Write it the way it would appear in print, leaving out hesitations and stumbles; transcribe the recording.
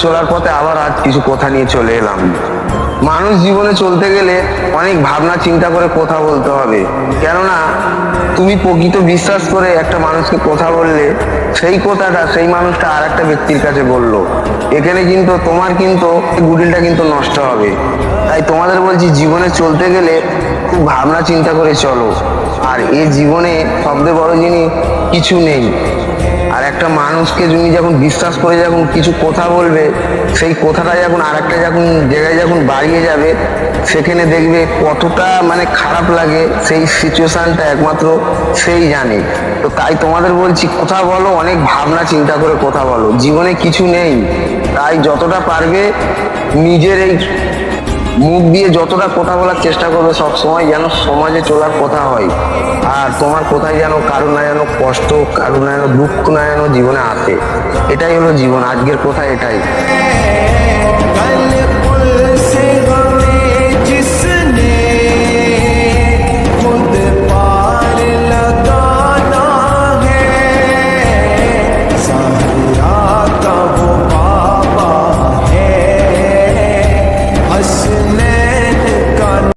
চলার পথে আবার আজ কিছু কথা নিয়ে চলে এলাম। মানুষ জীবনে চলতে গেলে অনেক ভাবনা চিন্তা করে কথা বলতে হবে, কেননা তুমি প্রকৃত বিশ্বাস করে একটা মানুষকে কথা বললে সেই কথাটা সেই মানুষটা আর একটা ব্যক্তির কাছে বললো, এখানে কিন্তু তোমার কিন্তু গুডিলটা কিন্তু নষ্ট হবে। তাই তোমাদের বলছি, জীবনে চলতে গেলে খুব ভাবনা চিন্তা করে চলো। আর এই জীবনে সবচেয়ে বড় জিনিস কিছু নেই। আর একটা মানুষকে তুমি যখন বিশ্বাস করে যখন কিছু কথা বলবে, সেই কথাটা যখন আর একটা যখন জায়গায় যখন বাড়িয়ে যাবে, সেখানে দেখবে কতটা মানে খারাপ লাগে, সেই সিচুয়েশনটা একমাত্র সেই জানে। তো তাই তোমাদের বলছি, কথা বলো, অনেক ভাবনা চিন্তা করে কথা বলো, জীবনে কিছু নেই। তাই যতটা পারবে নিজের এই মুখ দিয়ে যতটা কথা বলার চেষ্টা করবে, সব সময় যেন সমাজে চলার কথা হয়। আর তোমার কোথায় যেন কারো না যেন কষ্ট, কারো না যেন দুঃখ না যেন জীবনে আসে। এটাই হলো জীবন, আজকের কথা এটাই।